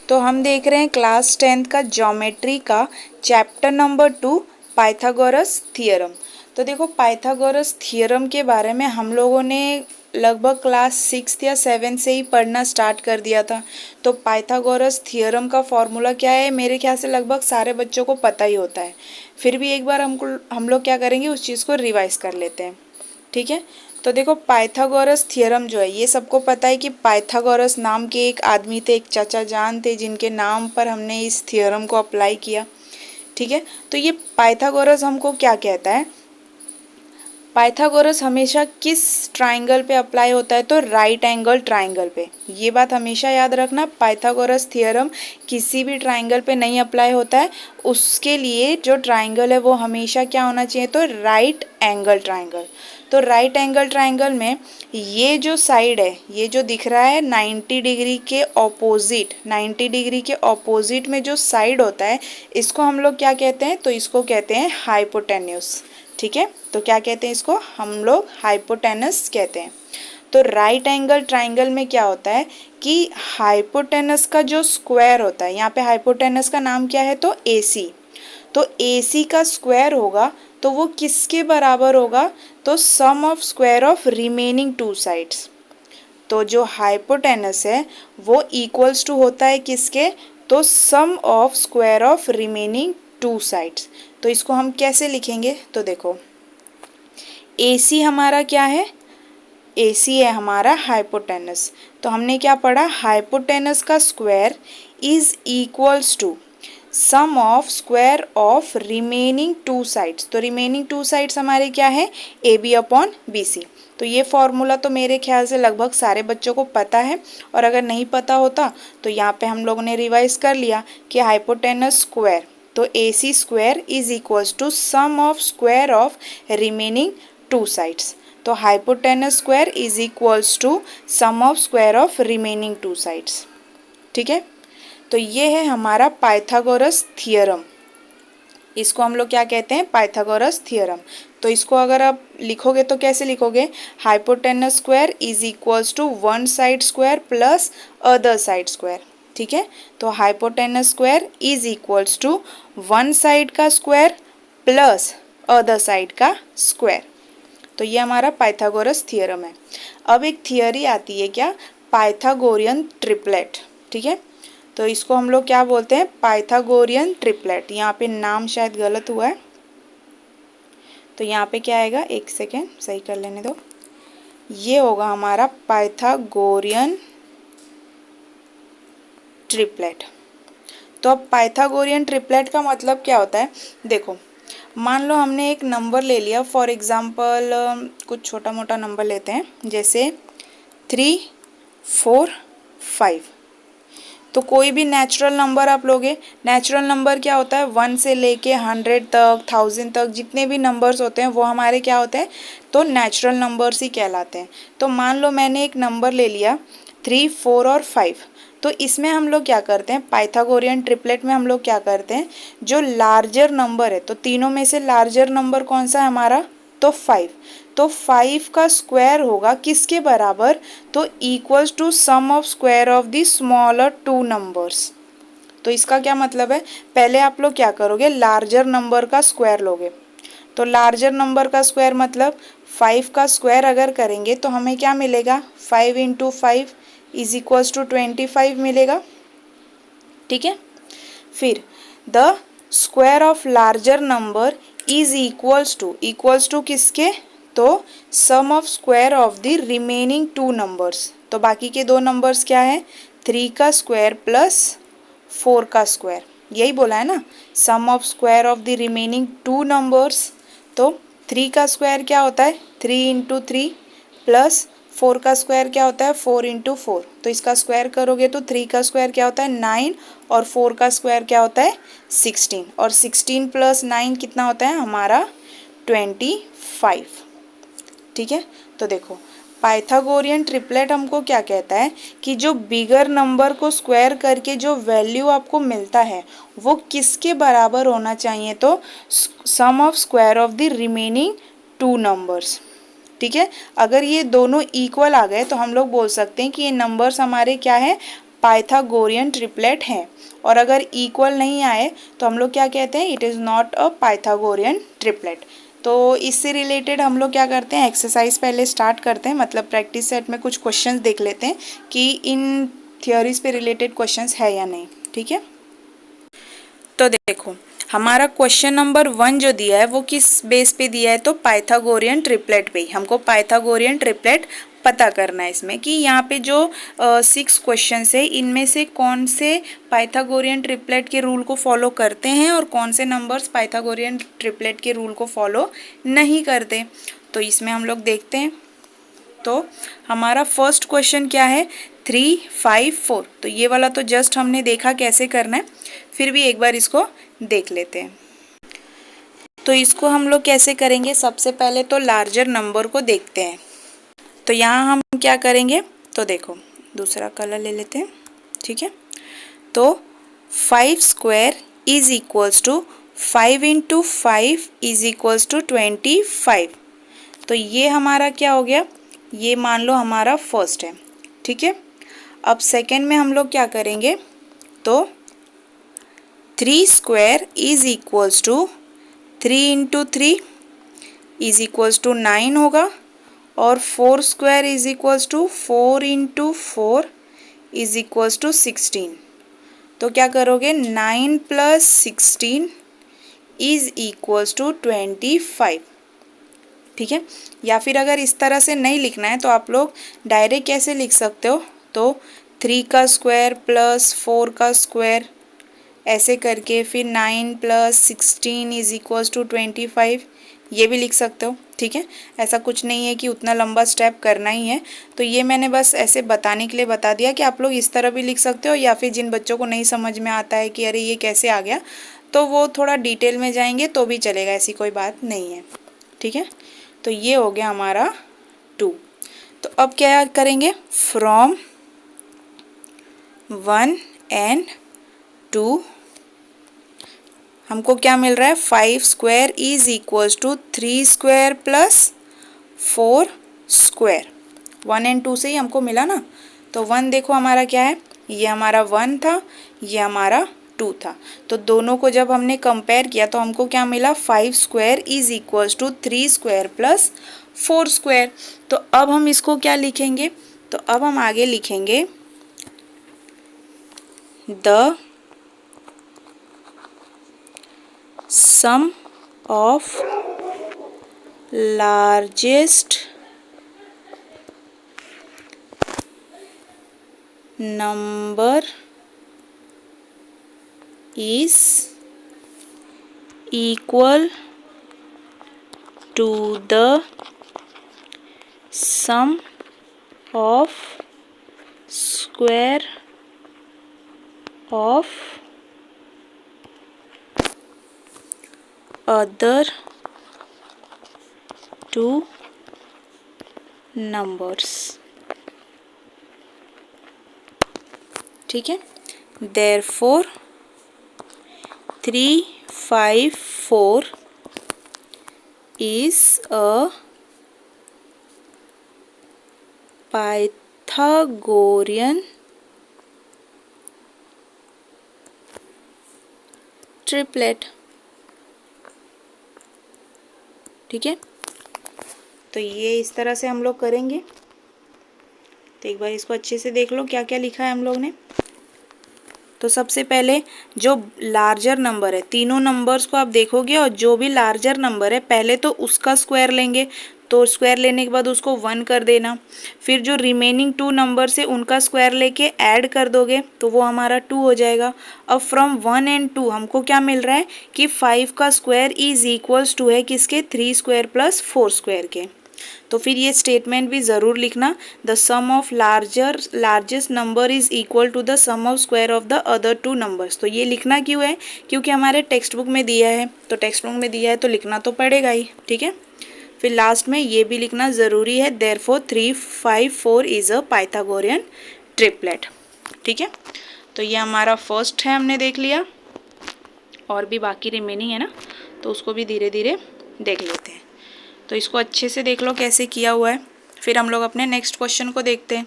तो हम देख रहे हैं क्लास 10th का ज्योमेट्री का चैप्टर नंबर 2 पाइथागोरस थ्योरम। तो देखो पाइथागोरस थ्योरम के बारे में हम लोगों ने लगभग क्लास 6 या 7 से ही पढ़ना स्टार्ट कर दिया था। तो पाइथागोरस थ्योरम का फॉर्मूला क्या है मेरे ख्याल से लगभग सारे बच्चों को पता ही होता है। फिर भी एक बार हम लोग क्या करेंगे उस चीज़ को रिवाइज कर लेते हैं, ठीक है। तो देखो पाइथागोरस थ्योरम जो है ये सबको पता है कि पाइथागोरस नाम के एक आदमी थे, एक चाचा जान थे जिनके नाम पर हमने इस थ्योरम को अप्लाई किया, ठीक है। तो ये पाइथागोरस हमको क्या कहता है, पाइथागोरस हमेशा किस ट्राइंगल पे अप्लाई होता है, तो राइट एंगल ट्राइंगल पे। ये बात हमेशा याद रखना, पाइथागोरस थ्योरम किसी भी ट्राइंगल पे नहीं अप्लाई होता है। उसके लिए जो ट्राइंगल है वो हमेशा क्या होना चाहिए, तो राइट एंगल ट्राइंगल। तो राइट एंगल ट्राइंगल में ये जो साइड है, ये जो दिख रहा है 90 डिग्री के ऑपोजिट, 90 डिग्री के ऑपोजिट में जो साइड होता है इसको हम लोग क्या कहते हैं, तो इसको कहते हैं हाइपोटेन्यूस, ठीक है। तो क्या कहते हैं इसको, हम लोग हाइपोटेनस कहते हैं। तो राइट एंगल ट्राइंगल में क्या होता है कि हाइपोटेनस का जो स्क्वायर होता है, यहाँ पे हाइपोटेनस का नाम क्या है, तो AC। तो AC का स्क्वायर होगा तो वो किसके बराबर होगा, तो sum of square of remaining two sides. तो जो हाइपोटेनस है वो इक्वल्स टू होता है किसके, तो sum of square of remaining two sides. तो इसको हम कैसे लिखेंगे, तो देखो AC हमारा क्या है, AC है हमारा हाइपोटेनस। तो हमने क्या पढ़ा, हाइपोटेनस का square is equals to sum of square of remaining two sides. तो रिमेनिंग टू साइड्स हमारे क्या है, AB अपॉन BC। तो ये फॉर्मूला तो मेरे ख्याल से लगभग सारे बच्चों को पता है, और अगर नहीं पता होता तो यहाँ पे हम लोगों ने रिवाइज कर लिया कि हाइपोटेनस स्क्वायर, तो AC square is equals to sum of square of remaining two sides. तो hypotenuse square is equals to sum of square of remaining two sides, ठीक है। तो ये है हमारा पाइथागोरस थ्योरम, इसको हम लोग क्या कहते हैं, पाइथागोरस थ्योरम। तो इसको अगर आप लिखोगे तो कैसे लिखोगे, hypotenuse square is equals to one side square plus other side square, ठीक है। तो hypotenuse square is equals to one side का स्क्वायर प्लस अदर साइड का स्क्वायर। तो ये हमारा पाइथागोरस थ्योरम है। अब एक थियरी आती है क्या, पाइथागोरियन ट्रिपलेट, ठीक है। तो इसको हम लोग क्या बोलते हैं, पाइथागोरियन ट्रिपलेट। यहाँ पे नाम शायद गलत हुआ है, तो यहाँ पे क्या आएगा, एक सेकेंड सही कर लेने दो। ये होगा हमारा पाइथागोरियन ट्रिपलेट। तो अब पाइथागोरियन ट्रिपलेट का मतलब क्या होता है, देखो मान लो हमने एक नंबर ले लिया, फॉर एग्जांपल कुछ छोटा मोटा नंबर लेते हैं, जैसे 3, 4, 5। तो कोई भी नेचुरल नंबर आप लोगे, नेचुरल नंबर क्या होता है, 1 से लेके 100 तक, 1000 तक जितने भी नंबर्स होते हैं वो हमारे क्या होते हैं, तो नेचुरल नंबर्स ही कहलाते हैं। तो मान लो मैंने एक नंबर ले लिया 3, 4 और 5। तो इसमें हम लोग क्या करते हैं, पाइथागोरियन ट्रिपलेट में हम लोग क्या करते हैं, जो लार्जर नंबर है, तो तीनों में से लार्जर नंबर कौन सा है हमारा, तो 5। तो 5 का स्क्वायर होगा किसके बराबर, तो equals to sum of square of the smaller two numbers. तो इसका क्या मतलब है, पहले आप लोग क्या करोगे, लार्जर नंबर का स्क्वायर लोगे। तो लार्जर नंबर का स्क्वायर मतलब 5 का स्क्वायर अगर करेंगे तो हमें क्या मिलेगा, 5 इंटू 5 इज इक्वल्स टू 25 मिलेगा, ठीक है। फिर the square of larger number is equals to किसके, तो sum of square of the remaining two numbers. तो बाकी के दो नंबर्स क्या है, 3 का स्क्वायर प्लस 4 का स्क्वायर, यही बोला है ना, sum of square of the remaining two numbers. तो 3 का स्क्वायर क्या होता है, 3 इंटू 3 प्लस 4 का स्क्वायर क्या होता है, 4 इंटू 4। तो इसका स्क्वायर करोगे तो 3 का स्क्वायर क्या होता है, 9, और 4 का स्क्वायर क्या होता है, 16, और 16 प्लस 9 कितना होता है हमारा, 25, ठीक है। तो देखो पाइथागोरियन ट्रिपलेट हमको क्या कहता है कि जो बिगर नंबर को स्क्वायर करके जो वैल्यू आपको मिलता है वो किसके बराबर होना चाहिए, तो sum of square of the remaining two numbers, ठीक है। अगर ये दोनों इक्वल आ गए तो हम लोग बोल सकते हैं कि ये नंबर्स हमारे क्या है, पाइथागोरियन ट्रिपलेट हैं। और अगर इक्वल नहीं आए तो हम लोग क्या कहते हैं, it is not a Pythagorean triplet. तो इससे रिलेटेड हम लोग क्या करते हैं, एक्सरसाइज पहले स्टार्ट करते हैं, मतलब प्रैक्टिस सेट में कुछ क्वेश्चंस देख लेते हैं कि इन थियोरीज पे रिलेटेड क्वेश्चंस है या नहीं। ठीक है, तो देखो हमारा क्वेश्चन नंबर 1 जो दिया है वो किस बेस पे दिया है, तो पाइथागोरियन ट्रिपलेट पे ही। हमको पाइथागोरियन ट्रिपलेट पता करना है इसमें कि यहाँ पे जो 6 क्वेश्चन है इनमें से कौन से पाइथागोरियन ट्रिपलेट के रूल को फॉलो करते हैं और कौन से नंबर्स पाइथागोरियन ट्रिपलेट के रूल को फॉलो नहीं करते। तो इसमें हम लोग देखते हैं। तो हमारा फर्स्ट क्वेश्चन क्या है, 3, 5, 4। तो ये वाला तो जस्ट हमने देखा कैसे करना है, फिर भी एक बार इसको देख लेते हैं। तो इसको हम लोग कैसे करेंगे, सबसे पहले तो लार्जर नंबर को देखते हैं। तो यहाँ हम क्या करेंगे, तो देखो दूसरा कलर ले लेते हैं। ठीक है, तो 5 square is equals to 5 into 5 is equals to 25। तो ये हमारा क्या हो गया, ये मान लो हमारा फर्स्ट है। ठीक है, अब सेकेंड में हम लोग क्या करेंगे, तो 3 square is equals to 3 into 3 is equals to 9 होगा, और 4 square is equals to 4 into 4 is equals to 16। तो क्या करोगे, 9 प्लस 16 इज इक्वल्स टू 25। ठीक है, या फिर अगर इस तरह से नहीं लिखना है तो आप लोग डायरेक्ट कैसे लिख सकते हो, तो 3 का स्क्वायर प्लस 4 का स्क्वायर ऐसे करके फिर 9 प्लस 16 इज इक्वल्स टू 25, ये भी लिख सकते हो। ठीक है, ऐसा कुछ नहीं है कि उतना लंबा स्टेप करना ही है। तो ये मैंने बस ऐसे बताने के लिए बता दिया कि आप लोग इस तरह भी लिख सकते हो, या फिर जिन बच्चों को नहीं समझ में आता है कि अरे ये कैसे आ गया, तो वो थोड़ा डिटेल में जाएंगे तो भी चलेगा, ऐसी कोई बात नहीं है। ठीक है, तो ये हो गया हमारा 2। तो अब क्या करेंगे, फ्रॉम 1 एंड 2 हमको क्या मिल रहा है, 5 square is equals to 3 square plus 4 square. 1 and 2 से ही हमको मिला ना। तो 1 देखो हमारा क्या है, ये हमारा 1 था, ये हमारा 2 था। तो दोनों को जब हमने कंपेयर किया तो हमको क्या मिला, 5 square is equals to 3 square plus 4 square. तो अब हम इसको क्या लिखेंगे, तो अब हम आगे लिखेंगे the sum of largest number is equal to the sum of square of other two numbers। ठीक है, therefore 3, 5, 4 is a Pythagorean triplet। ठीक है, तो ये इस तरह से हम लोग करेंगे। तो एक बार इसको अच्छे से देख लो क्या क्या लिखा है हम लोग ने। तो सबसे पहले जो लार्जर नंबर है, तीनों नंबर्स को आप देखोगे और जो भी लार्जर नंबर है पहले तो उसका स्क्वायर लेंगे, तो स्क्वायर लेने के बाद उसको 1 कर देना। फिर जो रिमेनिंग 2 नंबर से उनका स्क्वायर लेके ऐड कर दोगे तो वो हमारा 2 हो जाएगा। अब फ्रॉम 1 एंड 2 हमको क्या मिल रहा है कि 5 का स्क्वायर इज इक्वल्स टू है किसके, 3 स्क्वायर प्लस 4 स्क्वायर के। तो फिर ये स्टेटमेंट भी ज़रूर लिखना, the sum of largest number is equal to the sum of square of the other 2 numbers. तो ये लिखना क्यों है, क्योंकि हमारे टेक्स्ट बुक में दिया है, तो टेक्स्ट बुक में दिया है तो लिखना तो पड़ेगा ही। ठीक है, फिर लास्ट में ये भी लिखना ज़रूरी है, therefore 3, 5, 4 is a Pythagorean triplet. ठीक है, तो ये हमारा फर्स्ट है, हमने देख लिया, और भी बाकी रिमेनिंग है ना, तो उसको भी धीरे धीरे देख लेते हैं। तो इसको अच्छे से देख लो कैसे किया हुआ है, फिर हम लोग अपने नेक्स्ट क्वेश्चन को देखते हैं।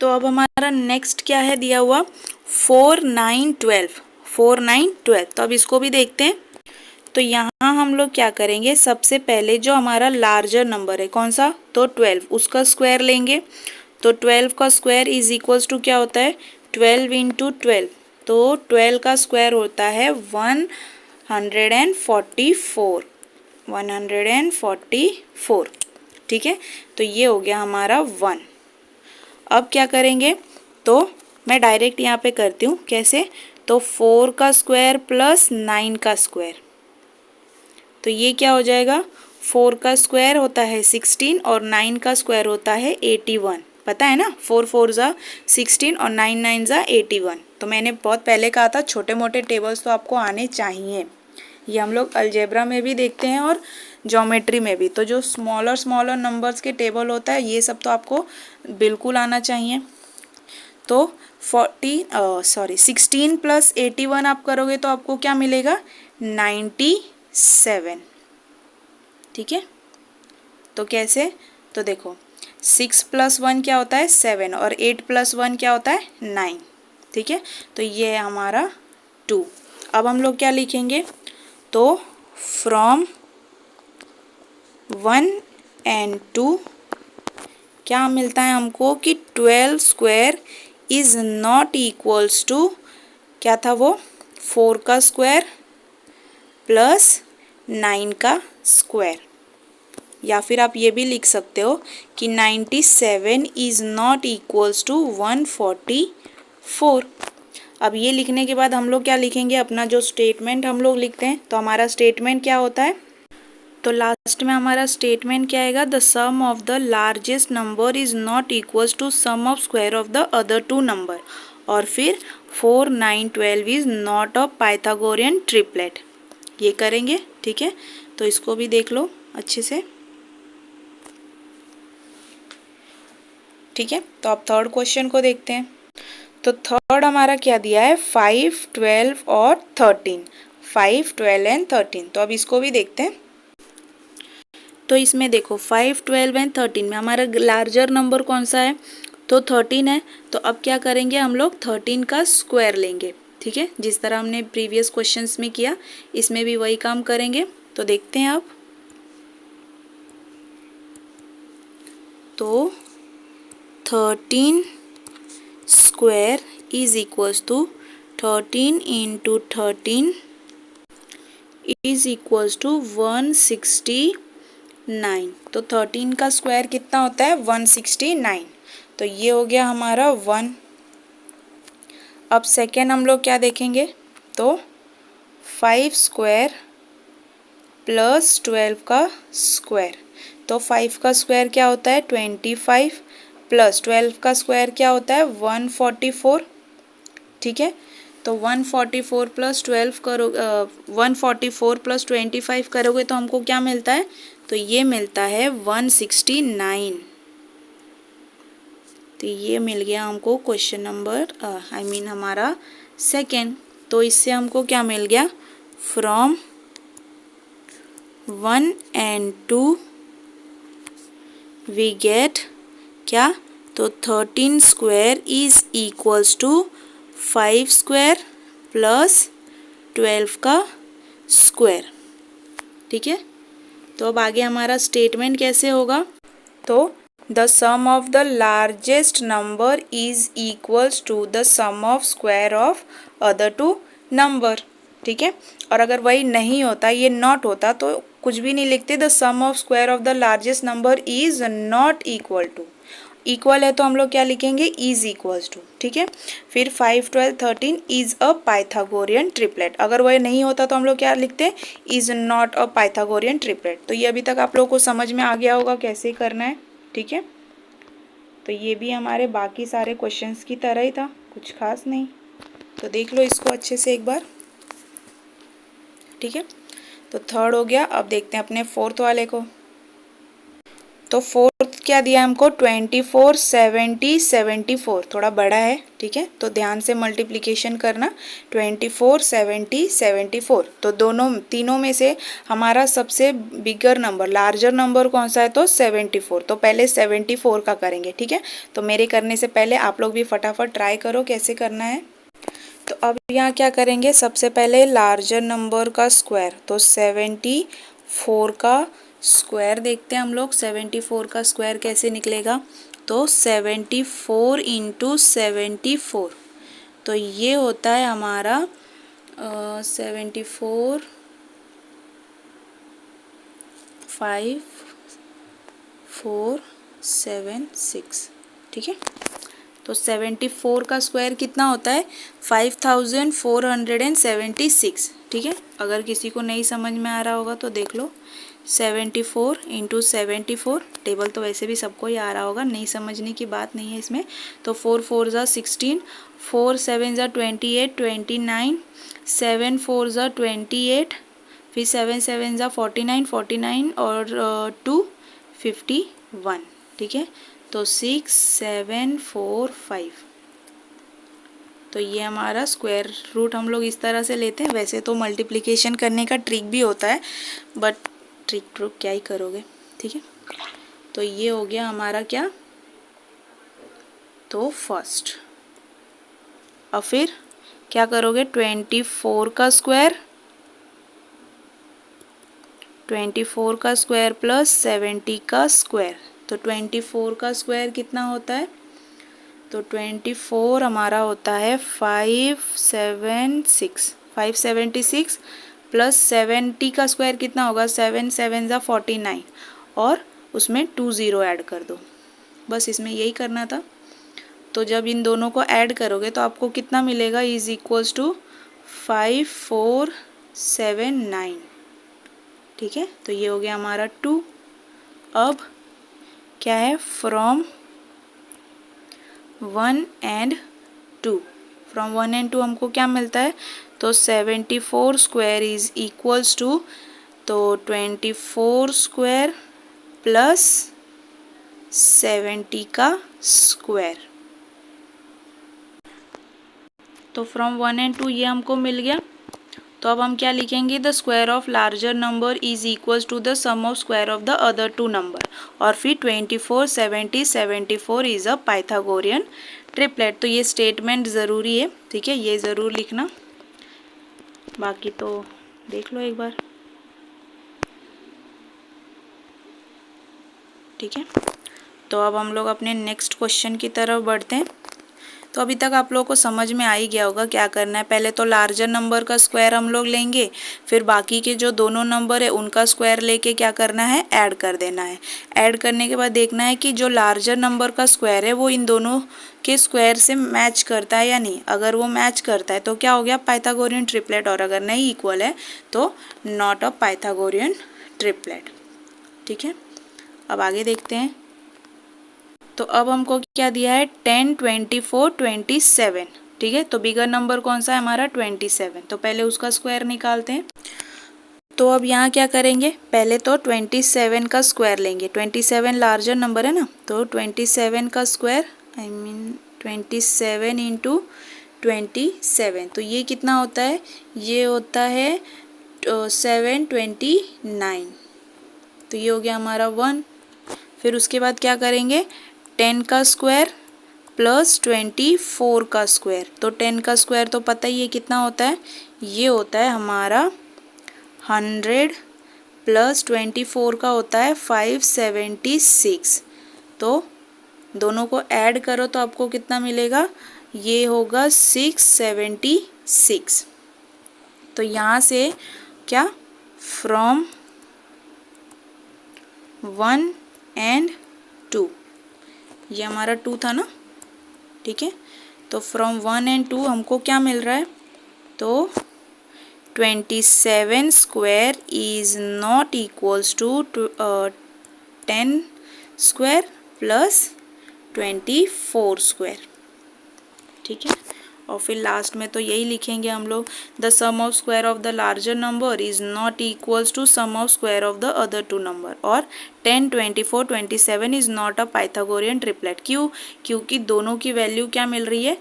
तो अब हमारा नेक्स्ट क्या है दिया हुआ, 4 9 12, 4 9 12। तो अब इसको भी देखते हैं। तो यहाँ हम लोग क्या करेंगे, सबसे पहले जो हमारा लार्जर नंबर है कौन सा, तो 12, उसका स्क्वायर लेंगे। तो 12 का स्क्वायर इज इक्वल्स टू क्या होता है, 12 इंटू 12। तो 12 का स्क्वायर होता है 144, 144। ठीक है, तो ये हो गया हमारा 1। अब क्या करेंगे, तो मैं डायरेक्ट यहाँ पे करती हूँ, कैसे, तो 4 का स्क्वायर प्लस 9 का स्क्वायर। तो ये क्या हो जाएगा, 4 का स्क्वायर होता है 16 और 9 का स्क्वायर होता है 81। पता है ना, 4 4 ज़ा 16 और 9 9 ज़ा 81। तो मैंने बहुत पहले कहा था छोटे मोटे टेबल्स तो आपको आने चाहिए। ये हम लोग अलजेब्रा में भी देखते हैं और ज्योमेट्री में भी। तो जो स्मॉलर स्मॉलर नंबर्स के टेबल होता है ये सब तो आपको बिल्कुल आना चाहिए। तो 16 प्लस 81 आप करोगे तो आपको क्या मिलेगा, 97। ठीक है, तो कैसे, तो देखो 6 प्लस 1 क्या होता है 7 और 8 प्लस 1 क्या होता है 9। ठीक है, तो ये है हमारा 2। अब हम लोग क्या लिखेंगे, तो फ्रॉम 1 एंड 2 क्या मिलता है हमको कि 12 square is not equals to, क्या था वो, 4 का स्क्वायर प्लस 9 का स्क्वायर। या फिर आप ये भी लिख सकते हो कि 97 इज नॉट इक्वल्स टू 144। अब ये लिखने के बाद हम लोग क्या लिखेंगे, अपना जो स्टेटमेंट हम लोग लिखते हैं। तो हमारा स्टेटमेंट क्या होता है, तो लास्ट में हमारा स्टेटमेंट क्या आएगा, the sum of the largest number is not equals to sum of square of the other two number. और फिर 4 9 12 is not a Pythagorean triplet. ये करेंगे। ठीक है, तो इसको भी देख लो अच्छे से। ठीक है, तो अब थर्ड क्वेश्चन को देखते हैं। तो थर्ड हमारा क्या दिया है, 5 12 और 13, 5 12 एंड 13। तो अब इसको भी देखते हैं। तो इसमें देखो 5 12 एंड 13 में हमारा लार्जर नंबर कौन सा है, तो 13 है। तो अब क्या करेंगे, हम लोग 13 का स्क्वायर लेंगे। ठीक है, जिस तरह हमने प्रीवियस क्वेश्चंस में किया इसमें भी वही काम करेंगे। तो देखते हैं आप, तो 13 square is equals to 13 into 13 is equals to 169। तो 13 का स्क्वायर कितना होता है, 169। तो ये हो गया हमारा 1। अब सेकेंड हम लोग क्या देखेंगे, तो 5 स्क्वायर प्लस 12 का स्क्वायर। तो 5 का स्क्वायर क्या होता है 25 प्लस 12 का स्क्वायर क्या होता है 144। ठीक है, तो 144 प्लस 12 करो 144 प्लस 25 करोगे तो हमको क्या मिलता है, तो ये मिलता है 169। तो ये मिल गया हमको क्वेश्चन नंबर हमारा सेकेंड। तो इससे हमको क्या मिल गया, फ्रॉम 1 एंड 2 वी गेट क्या, तो 13 square is equals to 5 square plus 12 का स्क्वायर। ठीक है, तो अब आगे हमारा स्टेटमेंट कैसे होगा, तो the sum of the largest number is equals to the sum of square of other two number. ठीक है, और अगर वही नहीं होता, ये नॉट होता, तो कुछ भी नहीं लिखते, the sum of square of the largest number is not equal to. Equal है तो हम लोग क्या लिखेंगे, इज इक्वल्स टू। ठीक है, फिर 5 12 13 इज अ पाइथागोरियन ट्रिपलेट। अगर वह नहीं होता तो हम लोग क्या लिखते, is not a Pythagorean triplet. तो ये अभी तक आप लोगों को समझ में आ गया होगा कैसे करना है। ठीक है, तो ये भी हमारे बाकी सारे क्वेश्चंस की तरह ही था, कुछ खास नहीं। तो देख लो इसको अच्छे से एक बार। ठीक है, तो थर्ड हो गया। अब देखते हैं अपने फोर्थ वाले को। तो फोर्थ क्या दिया हमको 24, 70, 74, थोड़ा बड़ा है, ठीक है, तो ध्यान से मल्टीप्लिकेशन करना। 24, 70, 74, तो तीनों में से हमारा सबसे बिगर नंबर, लार्जर नंबर कौन सा है, तो 74। तो पहले 74 का करेंगे, ठीक है। तो मेरे करने से पहले आप लोग भी फटाफट ट्राई करो कैसे करना है। तो अब यहाँ क्या करेंगे, सबसे पहले लार्जर नंबर का स्क्वायर, तो 74 का स्क्वायर देखते हैं हम लोग। 74 का स्क्वायर कैसे निकलेगा, तो 74 इंटू 74, तो ये होता है हमारा 74, 5, 4, 7, 6, ठीक है। तो 74 का स्क्वायर कितना होता है, 5476, ठीक है। अगर किसी को नहीं समझ में आ रहा होगा तो देख लो, 74 इंटू 74, टेबल तो वैसे भी सबको ही आ रहा होगा, नहीं समझने की बात नहीं है इसमें। तो 4 4 ज़ा 16, 4 7 ज़ा 28, 29, 7 4 ज़ा 28, फिर 7 7 ज़ा 49, 49 और 2 51, ठीक है। तो 6 7 4 5, तो ये हमारा स्क्वायर रूट हम लोग इस तरह से लेते हैं। वैसे तो मल्टीप्लिकेशन करने का ट्रिक भी होता है, बट ट्रिक क्या ही करोगे, ठीक है। तो ये हो गया हमारा क्या, तो फर्स्ट। और फिर क्या करोगे, 24 का स्क्वायर, 24 का स्क्वायर प्लस 70 का स्क्वायर। तो 24 का स्क्वायर कितना होता है, तो 24 हमारा होता है 576 प्लस 70 का स्क्वायर कितना होगा, 7 7 ज़ा 49, और उसमें 2 0 ऐड कर दो। बस इसमें यही करना था। तो जब इन दोनों को ऐड करोगे तो आपको कितना मिलेगा, इज इक्वल्स टू 5479, ठीक है। तो ये हो गया हमारा 2। अब क्या है, फ्रॉम 1 एंड 2, फ्रॉम 1 एंड 2 हमको क्या मिलता है, तो 74 स्क्वायर इज इक्वल्स टू, तो 24 स्क्वायर प्लस 70 का स्क्वायर। तो फ्रॉम 1 एंड 2 ये हमको मिल गया। तो अब हम क्या लिखेंगे, the square of larger number is equals to the sum of square of the other two number, और फिर 24 70 74 इज अ पाइथागोरियन ट्रिपलेट। तो ये स्टेटमेंट ज़रूरी है, ठीक है, ये ज़रूर लिखना, बाकी तो देख लो एक बार, ठीक है। तो अब हम लोग अपने नेक्स्ट क्वेश्चन की तरफ बढ़ते हैं। तो अभी तक आप लोगों को समझ में आ ही गया होगा क्या करना है। पहले तो लार्जर नंबर का स्क्वायर हम लोग लेंगे, फिर बाकी के जो दोनों नंबर है उनका स्क्वायर लेके क्या करना है, ऐड कर देना है। ऐड करने के बाद देखना है कि जो लार्जर नंबर का स्क्वायर है वो इन दोनों के स्क्वायर से मैच करता है या नहीं। अगर वो मैच करता है तो क्या हो गया, पाइथागोरियन ट्रिपलेट, और अगर नहीं इक्वल है तो नॉट अ पाइथागोरियन ट्रिपलेट, ठीक है। अब आगे देखते हैं। तो अब हमको क्या दिया है, 10 24 27, ठीक है। तो बिगर नंबर कौन सा है हमारा, 27, तो पहले उसका स्क्वायर निकालते हैं। तो अब यहाँ क्या करेंगे, पहले तो 27 का स्क्वायर लेंगे। 27 लार्जर नंबर है ना, तो 27 का स्क्वायर, 27 इंटू 27, तो ये कितना होता है, ये होता है 729, तो ये हो गया हमारा 1। फिर उसके बाद क्या करेंगे, 10 का स्क्वायर प्लस 24 का स्क्वायर। तो 10 का स्क्वायर तो पता ही है कितना होता है, ये होता है हमारा 100, प्लस 24 का होता है 576। तो दोनों को ऐड करो तो आपको कितना मिलेगा, ये होगा 676। तो यहाँ से क्या, फ्रॉम 1 एंड 2, ये हमारा 2 था ना, ठीक है। तो फ्रॉम 1 एंड 2 हमको क्या मिल रहा है, तो 27 square is not equals to 10 square plus 24 square, ठीक है। और फिर लास्ट में तो यही लिखेंगे हम लोग, the sum of square of the larger number is not equals to sum of square of the other two number, और 10, 24, 27 is not a Pythagorean triplet. क्यों? क्योंकि दोनों की वैल्यू क्या मिल रही है,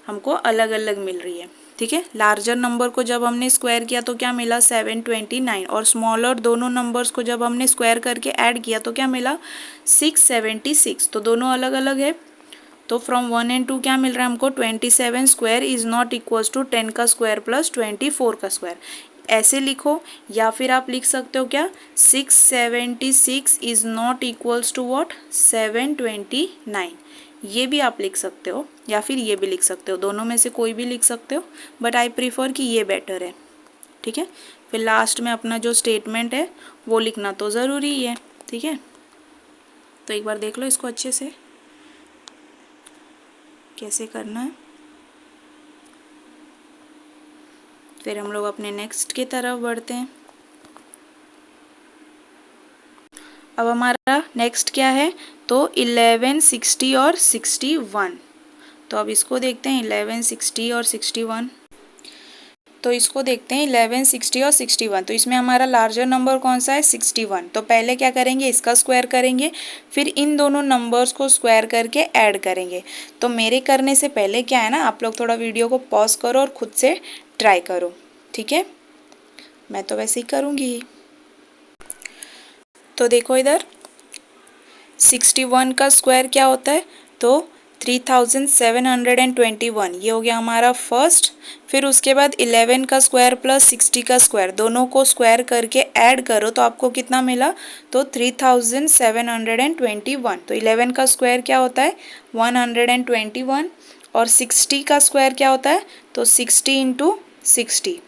हमको अलग अलग मिल रही है। ठीक है, लार्जर नंबर को जब हमने स्क्वायर किया तो क्या मिला 729, और स्मॉलर दोनों नंबर्स को जब हमने स्क्वायर करके ऐड किया तो क्या मिला 676। तो दोनों अलग अलग है। तो फ्रॉम 1 एंड 2 क्या मिल रहा है हमको, 27 square is not equals to 10 का स्क्वायर प्लस 24 का स्क्वायर। ऐसे लिखो, या फिर आप लिख सकते हो क्या, 676 is not equals to what, 729। ये भी आप लिख सकते हो, या फिर ये भी लिख सकते हो, दोनों में से कोई भी लिख सकते हो, बट आई प्रीफर कि ये बेटर है। ठीक है, फिर लास्ट में अपना जो स्टेटमेंट है वो लिखना तो ज़रूरी है। ठीक है, तो एक बार देख लो इसको अच्छे से कैसे करना है, फिर हम लोग अपने नेक्स्ट की तरफ बढ़ते हैं। अब हमारा नेक्स्ट क्या है, तो 11, 60 और 61। तो अब इसको देखते हैं 11, 60 और 61। तो इसको देखते हैं 11, 60 और 61। तो इसमें हमारा लार्जर नंबर कौन सा है, 61। तो पहले क्या करेंगे, इसका स्क्वायर करेंगे, फिर इन दोनों नंबर्स को स्क्वायर करके ऐड करेंगे। तो मेरे करने से पहले क्या है ना, आप लोग थोड़ा वीडियो को पॉज करो और खुद से ट्राई करो। ठीक है, मैं तो वैसे ही करूँगी। तो देखो इधर 61 का स्क्वायर क्या होता है, तो 3721, ये हो गया हमारा फर्स्ट। फिर उसके बाद 11 का स्क्वायर प्लस 60 का स्क्वायर, दोनों को स्क्वायर करके ऐड करो तो आपको कितना मिला, तो 3721। तो 11 का स्क्वायर क्या होता है, 121, और 60 का स्क्वायर क्या होता है, तो 60 इंटू 60।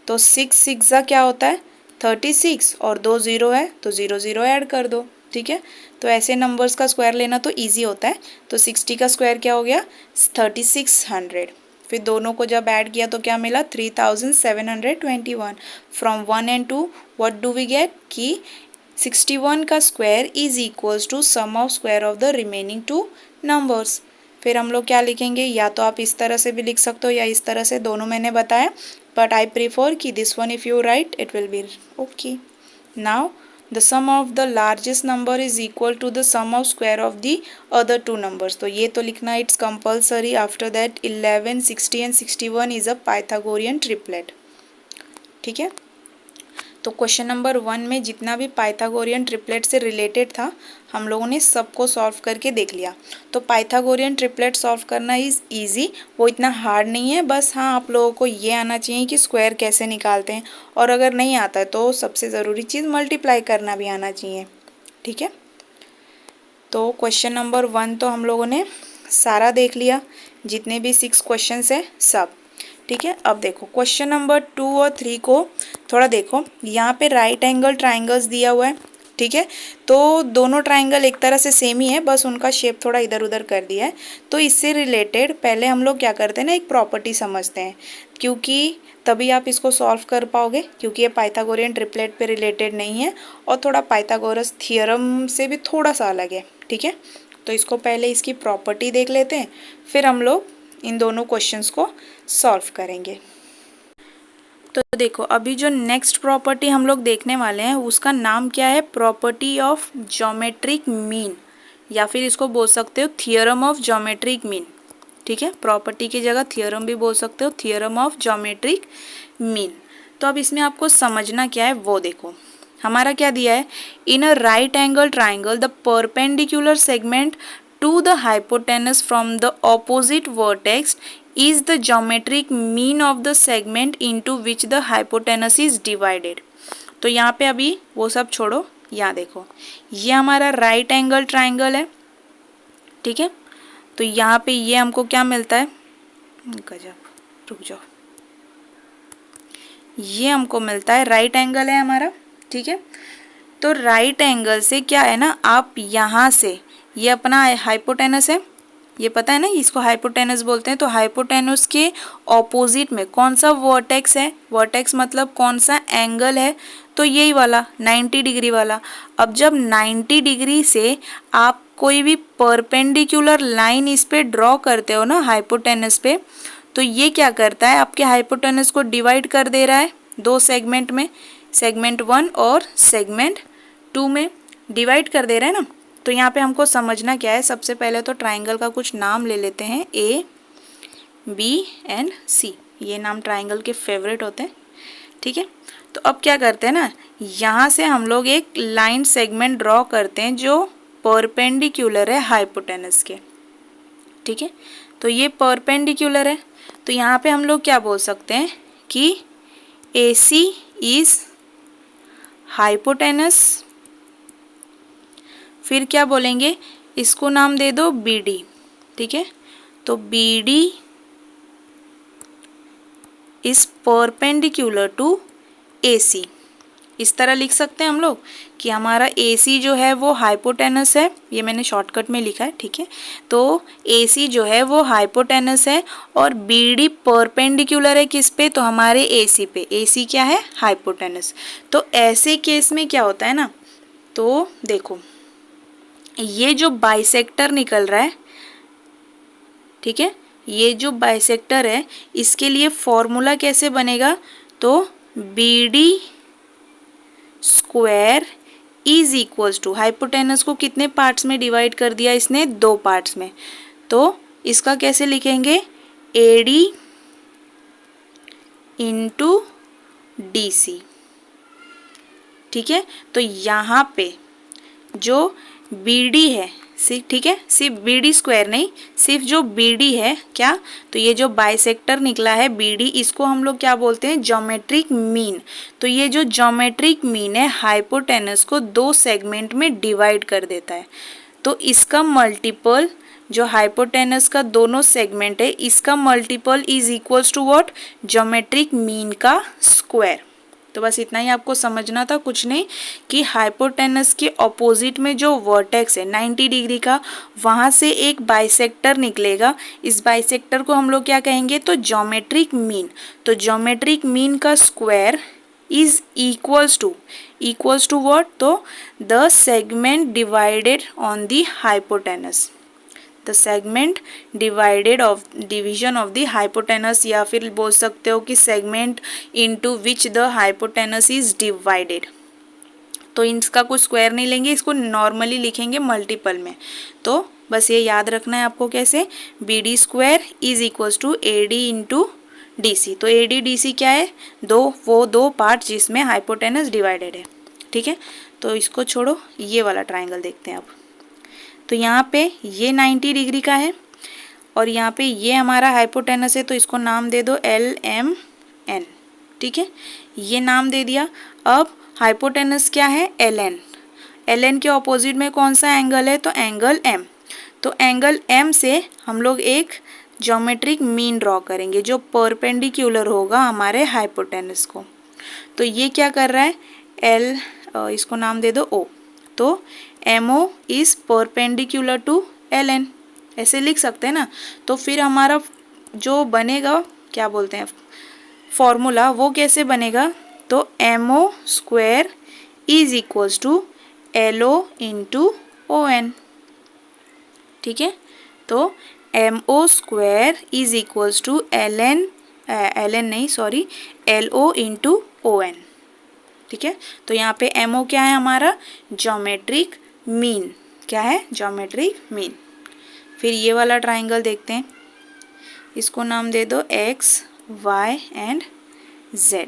तो 6 6 क्या होता है, 36, और 2 0 है तो 0 0 ऐड कर दो। ठीक है, तो ऐसे नंबर्स का स्क्वायर लेना तो इजी होता है। तो 60 का स्क्वायर क्या हो गया, 3600। फिर दोनों को जब ऐड किया तो क्या मिला, 3721। फ्रॉम 1 एंड 2 व्हाट डू वी गेट, कि 61 का square is equals to sum of square of the remaining two numbers. फिर हम लोग क्या लिखेंगे, या तो आप इस तरह से भी लिख सकते हो या इस तरह से, दोनों मैंने बताया, but I prefer कि this one if you write it will be okay. Now the sum of the largest number is equal to the sum of square of the other two numbers. तो ये तो लिखना it's compulsory. After that 11, 60 and 61 is a Pythagorean triplet. ठीक है, तो question number 1 में जितना भी पाइथागोरियन ट्रिपलेट से रिलेटेड था हम लोगों ने सबको सॉल्व करके देख लिया। तो पाइथागोरियन ट्रिपलेट सॉल्व करना इज़ ईजी, वो इतना हार्ड नहीं है। बस हाँ, आप लोगों को ये आना चाहिए कि स्क्वायर कैसे निकालते हैं, और अगर नहीं आता है तो सबसे ज़रूरी चीज़ मल्टीप्लाई करना भी आना चाहिए। ठीक है, तो क्वेश्चन नंबर 1 तो हम लोगों ने सारा देख लिया, जितने भी 6 क्वेश्चन है सब। ठीक है, अब देखो क्वेश्चन नंबर 2 और 3 को थोड़ा देखो। यहाँ पे राइट एंगल ट्राइंगल्स दिया हुआ है। ठीक है, तो दोनों ट्राइंगल एक तरह से सेम ही है, बस उनका शेप थोड़ा इधर उधर कर दिया है। तो इससे रिलेटेड पहले हम लोग क्या करते हैं ना, एक प्रॉपर्टी समझते हैं, क्योंकि तभी आप इसको सॉल्व कर पाओगे, क्योंकि ये पाइथागोरियन ट्रिपलेट पे रिलेटेड नहीं है और थोड़ा पाइथागोरस थियरम से भी थोड़ा सा अलग है। ठीक है, तो इसको पहले इसकी प्रॉपर्टी देख लेते हैं, फिर हम लोग इन दोनों क्वेश्चंस को सॉल्व करेंगे। तो देखो अभी जो नेक्स्ट प्रॉपर्टी हम लोग देखने वाले हैं उसका नाम क्या है, प्रॉपर्टी ऑफ ज्योमेट्रिक मीन, या फिर इसको बोल सकते हो थियरम ऑफ ज्योमेट्रिक मीन। ठीक है, प्रॉपर्टी की जगह थियरम भी बोल सकते हो, थियरम ऑफ ज्योमेट्रिक मीन। तो अब इसमें आपको समझना क्या है वो देखो। हमारा क्या दिया है, in a right angle triangle the perpendicular segment to the hypotenuse from the opposite vertex is the geometric mean of the segment into which the hypotenuse is divided. तो यहाँ पे अभी वो सब छोड़ो, यहाँ देखो ये हमारा राइट एंगल ट्राइंगल है। ठीक है, तो यहाँ पे ये हमको क्या मिलता है, गजब, रुक जाओ, ये हमको मिलता है राइट एंगल है हमारा। ठीक है, तो राइट एंगल से क्या है ना, आप यहाँ से ये अपना हाइपोटेनस है, ये पता है ना, इसको हाइपोटेनस बोलते हैं। तो हाइपोटेनस के ऑपोजिट में कौन सा वर्टेक्स है, वर्टेक्स मतलब कौन सा एंगल है, तो यही वाला 90 डिग्री वाला। अब जब 90 डिग्री से आप कोई भी परपेंडिकुलर लाइन इस पे ड्रॉ करते हो ना हाइपोटेनस पे, तो ये क्या करता है, आपके हाइपोटेनस को डिवाइड कर दे रहा है दो सेगमेंट में, सेगमेंट 1 और सेगमेंट 2 में डिवाइड कर दे रहा है ना। तो यहाँ पे हमको समझना क्या है, सबसे पहले तो ट्राइंगल का कुछ नाम ले लेते हैं, A, B एंड C। ये नाम ट्राइंगल के फेवरेट होते हैं, ठीक है। तो अब क्या करते हैं ना, यहाँ से हम लोग एक लाइन सेगमेंट ड्रॉ करते हैं जो परपेंडिकुलर है हाइपोटेनस के, ठीक है। तो ये परपेंडिकुलर है, तो यहाँ पे हम लोग क्या बोल सकते हैं कि AC इज हाइपोटेनस। फिर क्या बोलेंगे, इसको नाम दे दो BD, ठीक है। तो BD is perpendicular to AC। इस तरह लिख सकते हैं हम लोग कि हमारा AC जो है वो हाइपोटेनस है, ये मैंने शॉर्टकट में लिखा है, ठीक है। तो AC जो है वो हाइपोटेनस है और BD परपेंडिकुलर है किस पे, तो हमारे AC पे। AC क्या है, हाइपोटेनस। तो ऐसे केस में क्या होता है ना, तो देखो ये जो बाइसेक्टर निकल रहा है, ठीक है, ये जो बाइसेक्टर है इसके लिए फॉर्मूला कैसे बनेगा, तो BD square is equals to, hypotenuse को कितने पार्ट्स में डिवाइड कर दिया इसने, 2 पार्ट्स में। तो इसका कैसे लिखेंगे, AD इंटू DC, ठीक है। तो यहाँ पे जो BD है, ठीक है, सिर्फ BD स्क्वायर नहीं, सिर्फ जो BD है क्या, तो ये जो बाइसेक्टर निकला है BD, इसको हम लोग क्या बोलते हैं, ज्योमेट्रिक मीन। तो ये जो ज्योमेट्रिक मीन है हाइपोटेनस को 2 सेगमेंट में डिवाइड कर देता है। तो इसका मल्टीपल, जो हाइपोटेनस का दोनों सेगमेंट है, इसका multiple is equals to what, geometric mean का स्क्वायर। तो बस इतना ही आपको समझना था, कुछ नहीं, कि हाइपोटेनस के ऑपोजिट में जो वर्टेक्स है 90 डिग्री का, वहाँ से एक बाइसेक्टर निकलेगा। इस बाइसेक्टर को हम लोग क्या कहेंगे, तो ज्योमेट्रिक मीन। तो ज्योमेट्रिक मीन का square is equals to what, तो the segment divided on the hypotenuse, the segment divided of division of the hypotenuse, या फिर बोल सकते हो कि segment into which the hypotenuse is divided. तो इसका कुछ स्क्वायर नहीं लेंगे, इसको नॉर्मली लिखेंगे मल्टीपल में। तो बस ये याद रखना है आपको कैसे, BD square is equals to AD into DC। तो AD DC क्या है, वो दो पार्ट जिसमें हाइपोटेनस डिवाइडेड है, ठीक है। तो इसको छोड़ो, ये वाला ट्राइंगल देखते हैं अब। तो यहाँ पे ये 90 डिग्री का है और यहाँ पे ये हमारा हाइपोटेनस है, तो इसको नाम दे दो LMN, ठीक है, ये नाम दे दिया। अब हाइपोटेनस क्या है, LN। LN के ऑपोजिट में कौन सा एंगल है, तो एंगल M। तो एंगल M से हम लोग एक ज्योमेट्रिक मीन ड्रॉ करेंगे जो परपेंडिकुलर होगा हमारे हाइपोटेनस को। तो ये क्या कर रहा है, इसको नाम दे दो O। तो MO is perpendicular to LN, ऐसे लिख सकते हैं ना। तो फिर हमारा जो बनेगा, क्या बोलते हैं फॉर्मूला, वो कैसे बनेगा, तो MO square is equals to LO into ON, ठीक है। तो MO square is equals to LO into ON, ठीक है। तो यहाँ पे MO क्या है हमारा, ज्योमेट्रिक मीन। क्या है, ज्योमेट्रिक मीन। फिर ये वाला ट्राइंगल देखते हैं, इसको नाम दे दो X, Y एंड Z।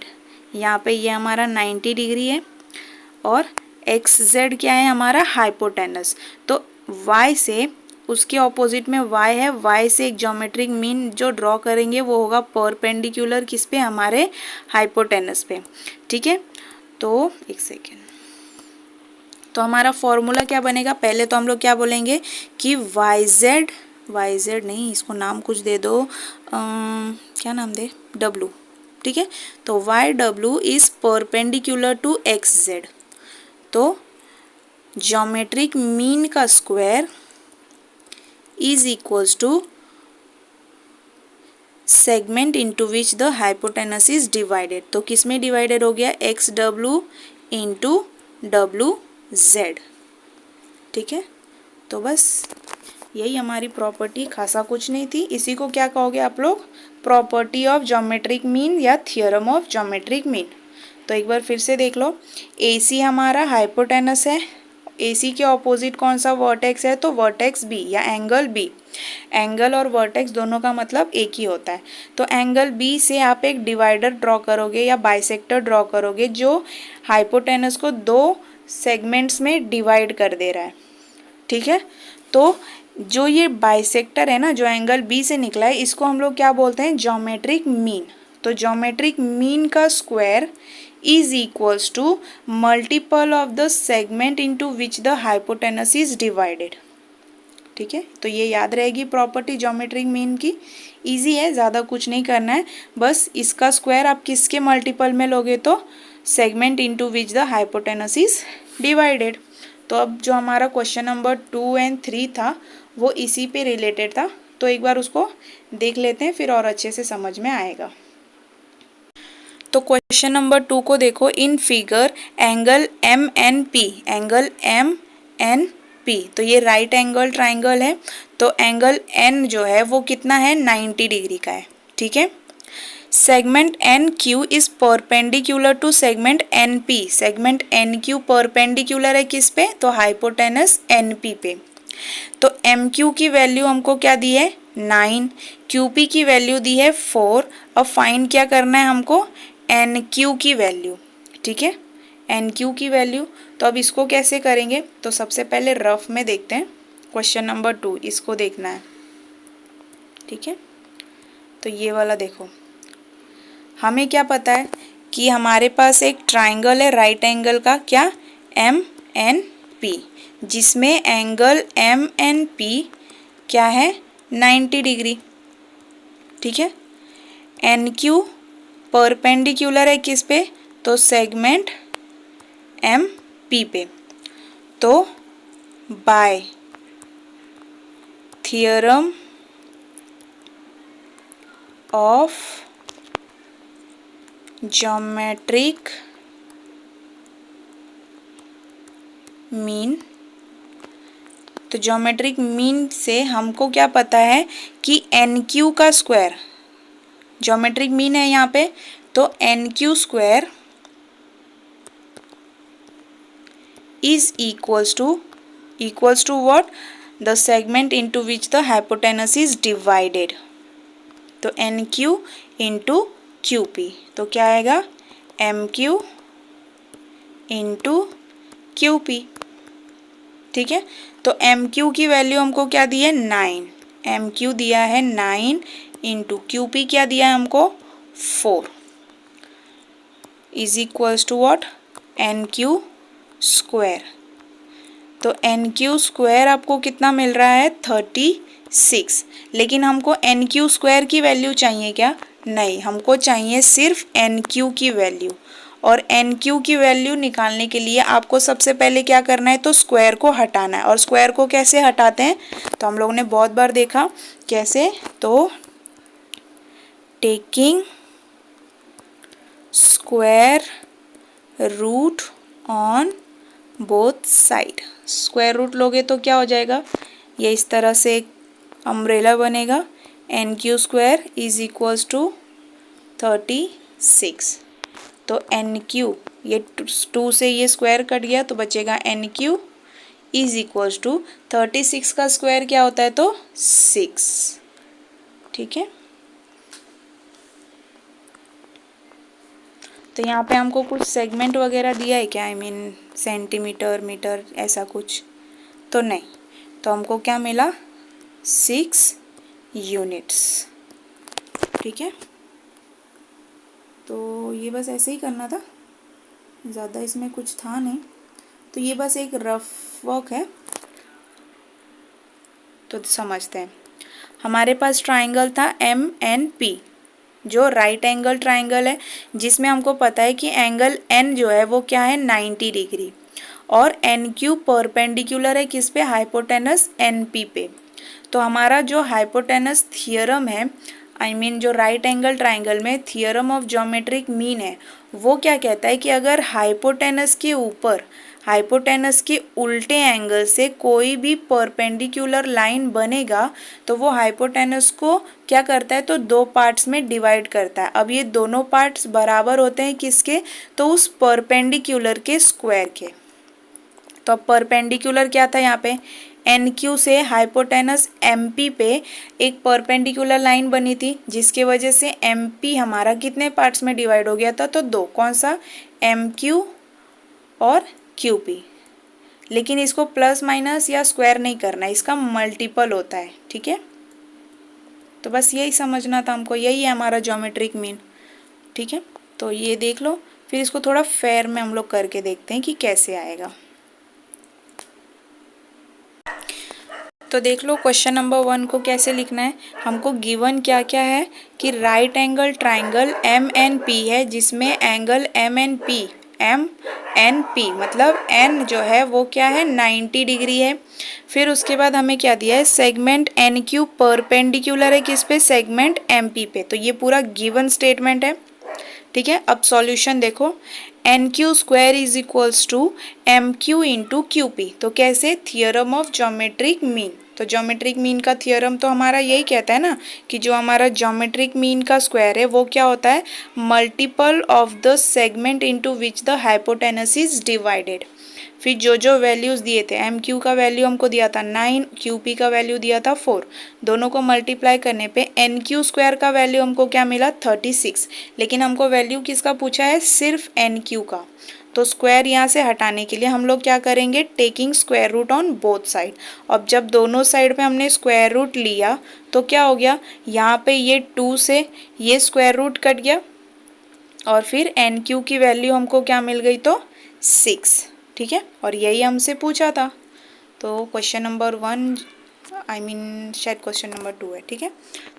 यहाँ पे ये हमारा 90 डिग्री है और XZ क्या है हमारा, हाइपोटेनस। तो Y से, उसके ऑपोजिट में Y है, Y से एक ज्योमेट्रिक मीन जो ड्रॉ करेंगे वो होगा परपेंडिकुलर किस पे, हमारे हाइपोटेनस पे, ठीक है। तो एक सेकेंड, तो हमारा फॉर्मूला क्या बनेगा, पहले तो हम लोग क्या बोलेंगे कि YZ नहीं, इसको नाम कुछ दे दो, क्या नाम दे, W, ठीक है। तो YW is perpendicular to XZ। तो ज्योमेट्रिक मीन का square is equals to segment into which the hypotenuse is divided. तो किस में डिवाइडेड हो गया, XW इंटू WZ, ठीक है। तो बस यही हमारी प्रॉपर्टी, खासा कुछ नहीं थी। इसी को क्या कहोगे आप लोग, प्रॉपर्टी ऑफ ज्योमेट्रिक मीन या थियरम ऑफ ज्योमेट्रिक मीन। तो एक बार फिर से देख लो, AC हमारा हाइपोटेनस है, AC के ऑपोजिट कौन सा वर्टेक्स है, तो वर्टेक्स B या एंगल B। एंगल और वर्टेक्स दोनों का मतलब एक ही होता है। तो एंगल B से आप एक डिवाइडर ड्रॉ करोगे या बाइसेक्टर ड्रॉ करोगे जो हाइपोटेनस को दो सेगमेंट्स में डिवाइड कर दे रहा है, ठीक है। तो जो ये बाइसेक्टर है ना, जो एंगल B से निकला है, इसको हम लोग क्या बोलते हैं, ज्योमेट्रिक मीन। तो ज्योमेट्रिक मीन का square is equals to multiple of the segment into which the hypotenuse is divided, ठीक है। तो ये याद रहेगी प्रॉपर्टी ज्योमेट्रिक मीन की। इजी है, ज़्यादा कुछ नहीं करना है, बस इसका स्क्वायर आप किसके मल्टीपल में लोगे, तो segment into which the hypotenuse is divided. तो अब जो हमारा क्वेश्चन नंबर 2 और 3 था वो इसी पे रिलेटेड था, तो एक बार उसको देख लेते हैं, फिर और अच्छे से समझ में आएगा। तो क्वेश्चन नंबर 2 को देखो, in figure angle MNP, angle MNP, तो ये राइट एंगल ट्राइंगल है, तो एंगल N जो है वो कितना है, 90 डिग्री का है, ठीक है। Segment NQ is perpendicular to segment NP, segment NQ perpendicular है किस पे, तो हाइपोटेनस NP पे। तो MQ की वैल्यू हमको क्या दी है, 9, QP की वैल्यू दी है 4। अब फाइंड क्या करना है हमको, NQ की वैल्यू, ठीक है, NQ की वैल्यू। तो अब इसको कैसे करेंगे, तो सबसे पहले रफ में देखते हैं क्वेश्चन नंबर 2, इसको देखना है, ठीक है। तो ये वाला देखो, हमें क्या पता है कि हमारे पास एक ट्राइंगल है राइट एंगल का, क्या, MNP, जिसमें एंगल MNP क्या है, 90 डिग्री, ठीक है। NQ परपेंडिकुलर है किस पे, तो सेगमेंट MP पे। तो by theorem of geometric mean, तो ज्योमेट्रिक मीन से हमको क्या पता है कि NQ का स्क्वायर, ज्योमेट्रिक मीन है यहाँ पे, तो NQ square is equals to what, the segment into which the hypotenuse is divided. तो NQ इंटू QP, तो क्या आएगा, MQ इंटू QP, ठीक है। तो MQ की वैल्यू हमको क्या दी है, 9, MQ दिया है 9 इंटू QP क्या दिया है हमको, 4, is equals to what, NQ square. तो NQ स्क्वायर आपको कितना मिल रहा है, 36। लेकिन हमको NQ स्क्वायर की वैल्यू चाहिए क्या, नहीं, हमको चाहिए सिर्फ NQ की वैल्यू। और NQ की वैल्यू निकालने के लिए आपको सबसे पहले क्या करना है, तो स्क्वायर को हटाना है। और स्क्वायर को कैसे हटाते हैं, तो हम लोगों ने बहुत बार देखा कैसे, तो taking square root on both side. Square root लोगे तो क्या हो जाएगा, ये इस तरह से एक अम्ब्रेला बनेगा, NQ square is equals to 36। तो NQ, ये 2 से ये स्क्वायर कट गया तो बचेगा NQ इज इक्वल्स टू 36 का स्क्वायर क्या होता है, तो 6, ठीक है। तो यहाँ पे हमको कुछ सेगमेंट वगैरह दिया है क्या, आई मीन सेंटीमीटर, मीटर, ऐसा कुछ तो नहीं। तो हमको क्या मिला, 6 यूनिट्स, ठीक है। तो ये बस ऐसे ही करना था, ज़्यादा इसमें कुछ था नहीं। तो ये बस एक रफ वर्क है, तो समझते हैं। हमारे पास ट्राइंगल था MNP, जो राइट एंगल ट्राइंगल है, जिसमें हमको पता है कि एंगल N जो है वो क्या है, 90 डिग्री, और NQ परपेंडिकुलर है किस पे, हाइपोटेनस NP पे। तो हमारा जो हाइपोटेनस थियरम है, आई मीन जो राइट एंगल ट्राइंगल में थियरम ऑफ ज्योमेट्रिक मीन है, वो क्या कहता है कि अगर हाइपोटेनस के ऊपर हाइपोटेनस के उल्टे एंगल से कोई भी परपेंडिकुलर लाइन बनेगा तो वो हाइपोटेनस को क्या करता है, तो दो पार्ट्स में डिवाइड करता है। अब ये दोनों पार्ट्स बराबर होते हैं किसके, तो उस परपेंडिकुलर के स्क्वायर के। तो अब परपेंडिकुलर क्या था यहाँ पे, एन क्यू से हाइपोटेनस एम पी पे एक परपेंडिकुलर लाइन बनी थी, जिसके वजह से एम पी हमारा कितने पार्ट्स में डिवाइड हो गया था, तो दो। कौन सा, एम क्यू और क्यू पी। लेकिन इसको प्लस माइनस या स्क्वायर नहीं करना, इसका मल्टीपल होता है, ठीक है। तो बस यही समझना था हमको, यही है हमारा ज्योमेट्रिक मीन, ठीक है। तो ये देख लो, फिर इसको थोड़ा फेयर में हम लोग करके देखते हैं कि कैसे आएगा। तो देख लो क्वेश्चन नंबर 1 को कैसे लिखना है। हमको गिवन क्या क्या है कि right angle triangle M N P है, जिसमें एंगल एम एन पी मतलब एन जो है वो क्या है, 90 डिग्री है। फिर उसके बाद हमें क्या दिया है, सेगमेंट एन क्यू परपेंडिकुलर है किस पे, सेगमेंट एम पी पे। तो ये पूरा गिवन स्टेटमेंट है, ठीक है। अब सॉल्यूशन देखो, N Q square is equals to M Q into Q P. तो कैसे, थियरम ऑफ ज्योमेट्रिक मीन। तो ज्योमेट्रिक मीन का थियरम तो हमारा यही कहता है ना कि जो हमारा ज्योमेट्रिक मीन का स्क्वायर है वो क्या होता है, multiple of the segment into which the hypotenuse is divided. फिर जो जो वैल्यूज़ दिए थे, एम क्यू का वैल्यू हमको दिया था 9, क्यू पी का वैल्यू दिया था 4, दोनों को मल्टीप्लाई करने पे एन क्यू स्क्वायर का वैल्यू हमको क्या मिला, 36। लेकिन हमको वैल्यू किसका पूछा है, सिर्फ एन क्यू का। तो स्क्वायर यहाँ से हटाने के लिए हम लोग क्या करेंगे, taking square root on both side. अब जब दोनों साइड पे हमने स्क्वायर रूट लिया तो क्या हो गया, यहाँ पे ये 2 से ये स्क्वायर रूट कट गया और फिर एन क्यू की वैल्यू हमको क्या मिल गई, तो 6, ठीक है। और यही हमसे पूछा था। तो क्वेश्चन नंबर 1 शायद क्वेश्चन नंबर 2 है, ठीक है।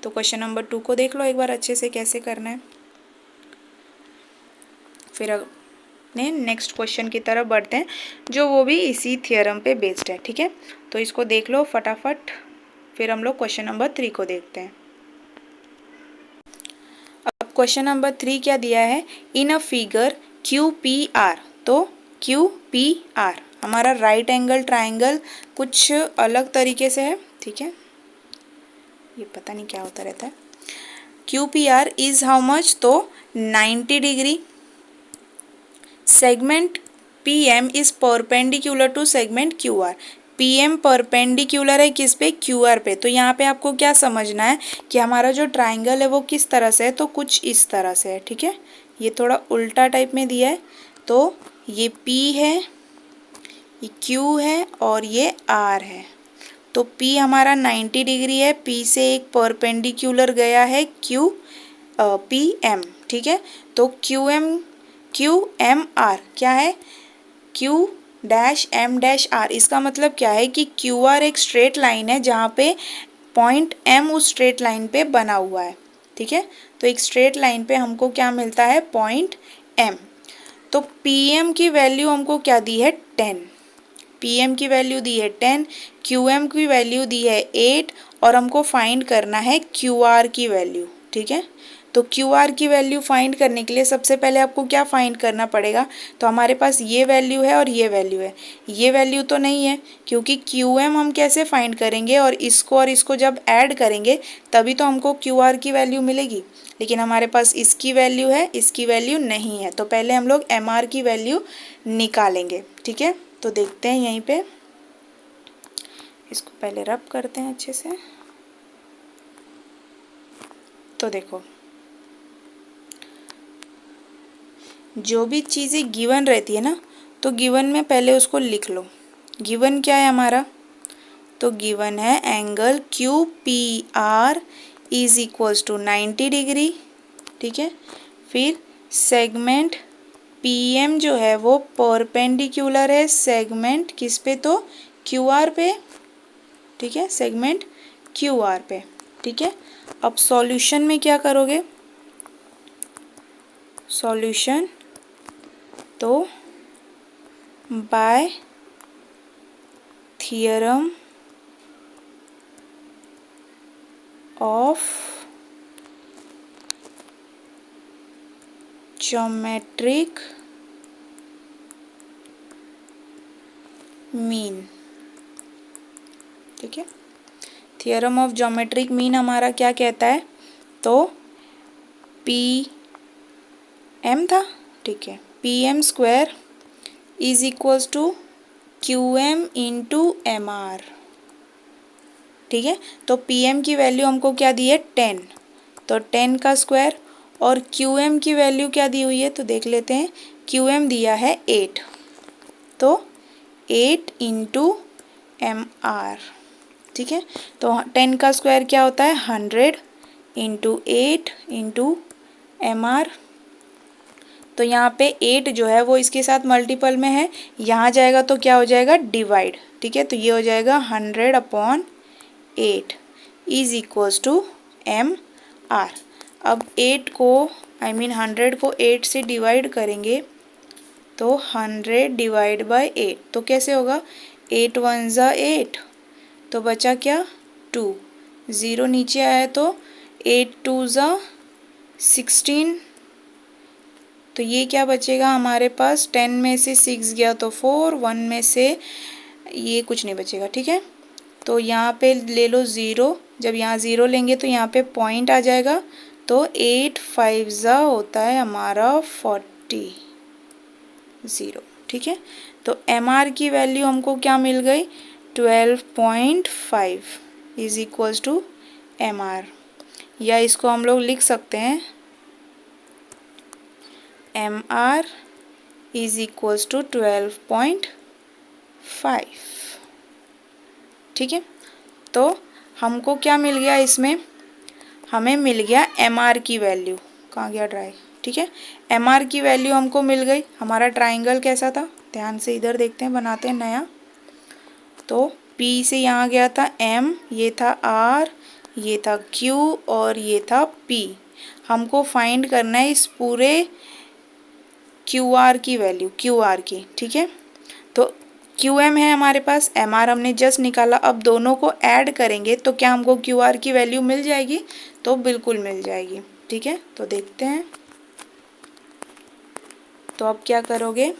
तो क्वेश्चन नंबर 2 को देख लो एक बार अच्छे से कैसे करना है। फिर अपने नेक्स्ट क्वेश्चन की तरफ बढ़ते हैं, जो वो भी इसी थियरम पे बेस्ड है, ठीक है। तो इसको देख लो फटाफट, फिर हम लोग क्वेश्चन नंबर 3 को देखते हैं। अब क्वेश्चन नंबर 3 क्या दिया है, in a figure Q P R. तो क्यू पी आर हमारा राइट एंगल ट्राइंगल कुछ अलग तरीके से है, ठीक है। ये पता नहीं क्या होता रहता है। Q P R is how much, तो 90 degree. Segment P M is perpendicular to segment Q R. P M perpendicular है किस पे, क्यू आर पे। तो यहाँ पे आपको क्या समझना है कि हमारा जो ट्राइंगल है वो किस तरह से है, तो कुछ इस तरह से है, ठीक है। ये थोड़ा उल्टा टाइप में दिया है। तो ये P है, ये Q है और ये R है। तो P हमारा 90 डिग्री है, P से एक परपेंडिकुलर गया है पी एम, ठीक है। तो क्यू एम आर क्या है, Q dash M dash R. इसका मतलब क्या है कि क्यू आर एक स्ट्रेट लाइन है जहाँ पे पॉइंट एम उस स्ट्रेट लाइन पे बना हुआ है, ठीक है। तो एक स्ट्रेट लाइन पे हमको क्या मिलता है, पॉइंट एम। तो पी एम की वैल्यू हमको क्या दी है, 10। पी एम की वैल्यू दी है 10, क्यू एम की वैल्यू दी है 8 और हमको फाइंड करना है क्यू आर की वैल्यू, ठीक है। तो क्यू आर की वैल्यू फाइंड करने के लिए सबसे पहले आपको क्या फाइंड करना पड़ेगा, तो हमारे पास ये वैल्यू है और ये वैल्यू है। ये वैल्यू तो नहीं है क्योंकि क्यू एम हम कैसे फाइंड करेंगे, और इसको जब ऐड करेंगे तभी तो हमको क्यू आर की वैल्यू मिलेगी। लेकिन हमारे पास इसकी वैल्यू है, इसकी वैल्यू नहीं है। तो पहले हम लोग एम आर की वैल्यू निकालेंगे, ठीक है। तो देखते हैं यहीं पे, इसको पहले रब करते हैं अच्छे से। तो देखो, जो भी चीज़ें गिवन रहती है ना, तो गिवन में पहले उसको लिख लो। गिवन क्या है हमारा, तो गिवन है angle Q P R is equals to 90 degree, ठीक है। फिर सेगमेंट पी एम जो है वो परपेंडिकुलर है सेगमेंट किस पे, तो क्यू आर पे, ठीक है, सेगमेंट क्यू आर पे, ठीक है। अब सॉल्यूशन में क्या करोगे, सॉल्यूशन तो by theorem of geometric mean. ठीक है, थियरम ऑफ ज्योमेट्रिक मीन हमारा क्या कहता है, तो पी एम था। ठीक है, P M square is equals to Q M into M R. ठीक है, तो पी एम की वैल्यू हमको क्या दी है 10, तो 10 का स्क्वायर, और क्यू एम की वैल्यू क्या दी हुई है तो देख लेते हैं, क्यू एम दिया है 8, तो 8 इंटू एम आर। ठीक है, तो 10 का स्क्वायर क्या होता है 100 इंटू 8 इंटू एम आर। तो यहाँ पे 8 जो है वो इसके साथ मल्टीपल में है, यहाँ जाएगा तो क्या हो जाएगा डिवाइड। ठीक है, तो ये हो जाएगा 100/8 is equals to M R. अब 8 को 100 को 8 से डिवाइड करेंगे तो 100 डिवाइड बाय 8, तो कैसे होगा 8 1 ज़ा 8, तो बचा क्या 2, 0 नीचे आया तो 8 2 ज़ा 16, तो ये क्या बचेगा हमारे पास, 10 में से 6 गया तो 4, 1 में से ये कुछ नहीं बचेगा। ठीक है, तो यहाँ पे ले लो 0, जब यहाँ 0 लेंगे तो यहाँ पे पॉइंट आ जाएगा, तो 8 5 ज़ा होता है हमारा 40, 0। ठीक है, तो एम आर की वैल्यू हमको क्या मिल गई 12.5 is equals to M R, या इसको हम लोग लिख सकते हैं M R is equals to 12.5। ठीक है, तो हमको क्या मिल गया इसमें, हमें मिल गया एम आर की वैल्यू, कहाँ गया ड्राई। ठीक है, एम आर की वैल्यू हमको मिल गई। हमारा ट्राइंगल कैसा था, ध्यान से इधर देखते हैं, बनाते हैं नया। तो P से यहाँ गया था M, ये था R, ये था Q और ये था P। हमको फाइंड करना है इस पूरे QR की वैल्यू, QR की। ठीक है, तो QM है हमारे पास, MR हमने जस्ट निकाला। अब दोनों को ऐड करेंगे तो क्या हमको QR की वैल्यू मिल जाएगी, तो बिल्कुल मिल जाएगी। ठीक है, तो देखते हैं। तो अब क्या करोगे,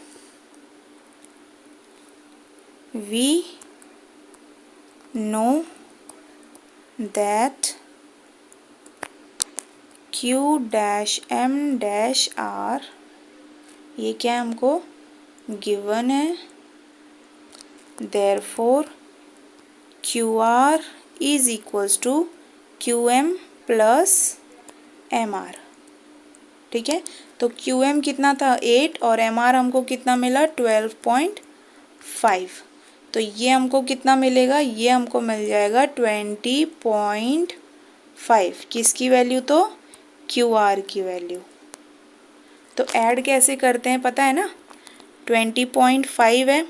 we know that Q dash M dash R, ये क्या है हमको गिवन है, therefore QR is equals to QM plus MR। ठीक है, तो QM कितना था 8 और MR हमको कितना मिला 12.5, तो ये हमको कितना मिलेगा, ये हमको मिल जाएगा 20.5। किसकी वैल्यू, तो QR की वैल्यू। तो ऐड कैसे करते हैं पता है ना, 20.5 है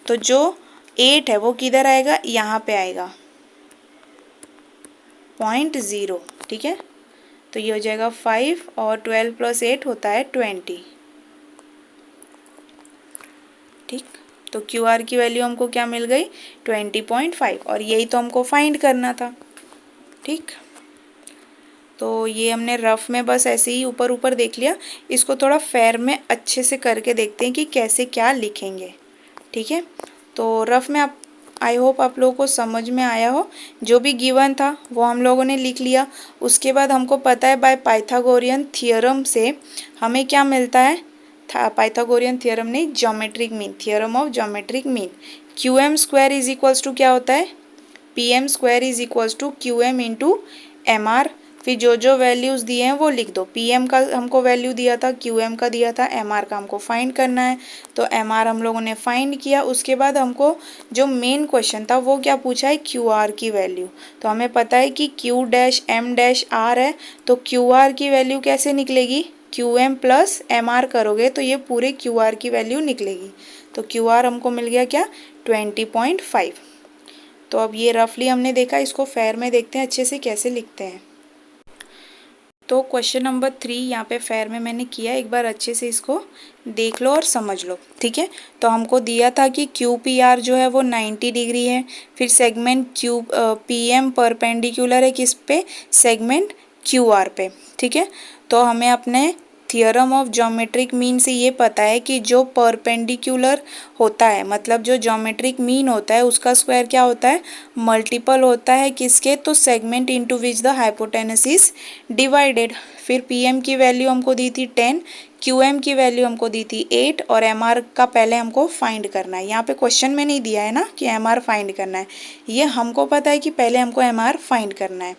तो जो 8 है वो किधर आएगा, यहाँ पे आएगा 0.0। ठीक है, तो ये हो जाएगा 5 और 12 प्लस 8 होता है 20। ठीक, तो QR की वैल्यू हमको क्या मिल गई 20.5, और यही तो हमको फाइंड करना था। ठीक, तो ये हमने रफ में बस ऐसे ही ऊपर ऊपर देख लिया, इसको थोड़ा फेयर में अच्छे से करके देखते हैं कि कैसे क्या लिखेंगे। ठीक है, तो रफ में आप आई होप आप लोगों को समझ में आया हो। जो भी गिवन था वो हम लोगों ने लिख लिया। उसके बाद हमको पता है बाय पाइथागोरियन थियरम से हमें क्या मिलता है, पाइथागोरियन थियरम नहीं, geometric mean, theorem of geometric mean. Q M square is equals to क्या होता है, P M square is equals to Q M into M R. फिर जो जो वैल्यूज़ दिए हैं वो लिख दो। पी एम का हमको वैल्यू दिया था, क्यू एम का दिया था, एम आर का हमको फाइंड करना है, तो एम आर हम लोगों ने फाइंड किया। उसके बाद हमको जो मेन क्वेश्चन था वो क्या पूछा है, क्यू आर की वैल्यू। तो हमें पता है कि Q dash M dash R है, तो क्यू आर की वैल्यू कैसे निकलेगी, Q M plus M R करोगे तो ये पूरे क्यू आर की वैल्यू निकलेगी। तो क्यू आर हमको मिल गया क्या 20.5। तो अब ये रफली हमने देखा, इसको फेयर में देखते हैं अच्छे से कैसे लिखते हैं। तो क्वेश्चन नंबर 3 यहाँ पे फेयर में मैंने किया, एक बार अच्छे से इसको देख लो और समझ लो। ठीक है, तो हमको दिया था कि क्यू पी आर जो है वो 90 डिग्री है, फिर segment Q P M perpendicular है किस पे, सेगमेंट क्यू आर पे। ठीक है, तो हमें अपने थियरम ऑफ ज्योमेट्रिक मीन से ये पता है कि जो परपेंडिकुलर होता है, मतलब जो ज्योमेट्रिक मीन होता है उसका स्क्वायर क्या होता है, मल्टीपल होता है किसके, तो segment into which the hypotenuse is divided. फिर पीएम की वैल्यू हमको दी थी 10, क्यूएम की वैल्यू हमको दी थी 8 और एमआर का पहले हमको फाइंड करना है। यहाँ पे क्वेश्चन में नहीं दिया है ना कि एमआर फाइंड करना है, ये हमको पता है कि पहले हमको एमआर फाइंड करना है।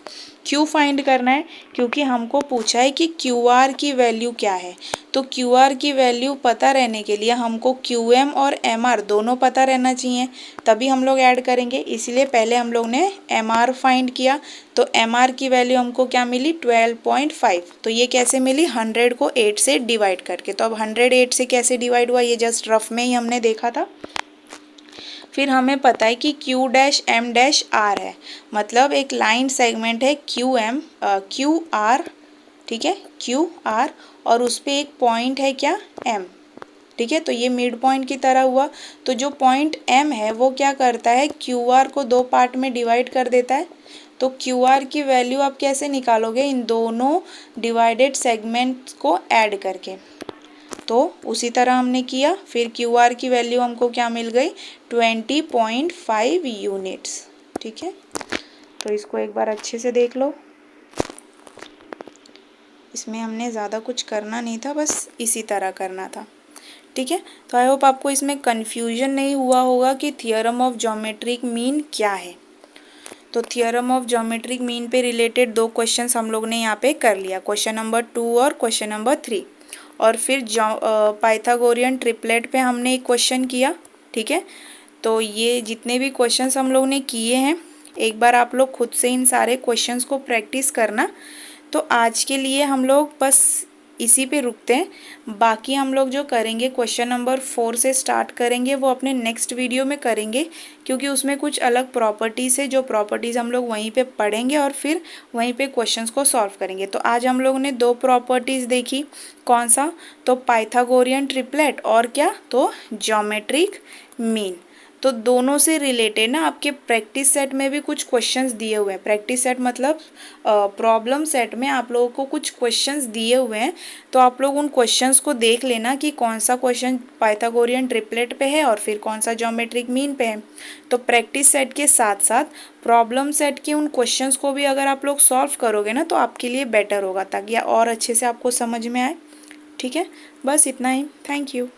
क्यों फाइंड करना है, क्योंकि हमको पूछा है कि क्यूआर की वैल्यू क्या है। तो क्यूआर की वैल्यू पता रहने के लिए हमको क्यूएम और एमआर दोनों पता रहना चाहिए, तभी हम लोग ऐड करेंगे। इसलिए पहले हम लोग ने एमआर फाइंड किया, तो एमआर की वैल्यू हमको क्या मिली 12.5। तो ये कैसे मिली, 100 को 8 से डिवाइड करके। तो अब 100 8 से कैसे डिवाइड हुआ, ये जस्ट रफ में ही हमने देखा था। फिर हमें पता है कि Q dash M dash R है, मतलब एक लाइन सेगमेंट है क्यू एम क्यू आर, ठीक है, क्यू आर, और उस पर एक पॉइंट है क्या, एम, ठीक है। तो ये मिड पॉइंट की तरह हुआ। तो जो पॉइंट एम है वो क्या करता है, क्यू आर को दो पार्ट में डिवाइड कर देता है। तो क्यू आर की वैल्यू आप कैसे निकालोगे, इन दोनों डिवाइडेड सेगमेंट्स को ऐड करके। तो उसी तरह हमने किया। फिर क्यू आर की वैल्यू हमको क्या मिल गई, 20.5 यूनिट्स, ठीक है। तो इसको एक बार अच्छे से देख लो, इसमें हमने ज़्यादा कुछ करना नहीं था, बस इसी तरह करना था, ठीक है। तो आई होप आपको इसमें कन्फ्यूजन नहीं हुआ होगा कि थियरम ऑफ ज्योमेट्रिक मीन क्या है। तो थियरम ऑफ ज्योमेट्रिक मीन पे रिलेटेड दो क्वेश्चंस हम लोग ने यहाँ पे कर लिया, क्वेश्चन नंबर 2 और क्वेश्चन नंबर 3। और फिर पाइथागोरियन ट्रिपलेट पे हमने एक क्वेश्चन किया, ठीक है। तो ये जितने भी क्वेश्चंस हम लोग ने किए हैं, एक बार आप लोग खुद से इन सारे क्वेश्चंस को प्रैक्टिस करना। तो आज के लिए हम लोग बस इसी पे रुकते हैं। बाकी हम लोग जो करेंगे क्वेश्चन नंबर 4 से स्टार्ट करेंगे, वो अपने नेक्स्ट वीडियो में करेंगे, क्योंकि उसमें कुछ अलग प्रॉपर्टीज़ है, जो प्रॉपर्टीज़ हम लोग वहीं पे पढ़ेंगे और फिर वहीं पे क्वेश्चंस को सॉल्व करेंगे। तो आज हम लोगों ने दो प्रॉपर्टीज़ देखी, कौन सा, तो पाइथागोरियन ट्रिपलेट और क्या, तो ज्योमेट्रिक मीन। तो दोनों से रिलेटेड ना आपके प्रैक्टिस सेट में भी कुछ क्वेश्चंस दिए हुए हैं। प्रैक्टिस सेट मतलब प्रॉब्लम सेट में आप लोगों को कुछ क्वेश्चंस दिए हुए हैं, तो आप लोग उन क्वेश्चंस को देख लेना कि कौन सा क्वेश्चन पाइथागोरियन ट्रिपलेट पे है और फिर कौन सा ज्योमेट्रिक मीन पे है। तो प्रैक्टिस सेट के साथ साथ प्रॉब्लम सेट के उन क्वेश्चंस को भी अगर आप लोग सॉल्व करोगे ना, तो आपके लिए बेटर होगा, ताकि और अच्छे से आपको समझ में आए, ठीक है। बस इतना ही, थैंक यू।